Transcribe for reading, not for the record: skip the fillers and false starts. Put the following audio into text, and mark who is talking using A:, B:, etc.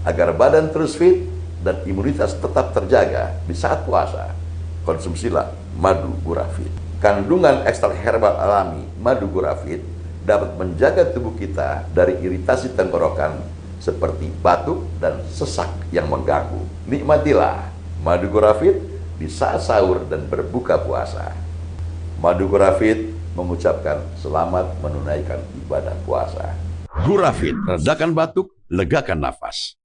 A: Agar badan terus fit dan imunitas tetap terjaga di saat puasa, konsumsilah madu gurafit. Kandungan ekstrak herbal alami madu gurafit dapat menjaga tubuh kita dari iritasi tenggorokan seperti batuk dan sesak yang mengganggu. Nikmatilah madu gurafit di saat sahur dan berbuka puasa. Madu gurafit mengucapkan selamat menunaikan ibadah puasa. Gurafit, redakan batuk, legakan nafas.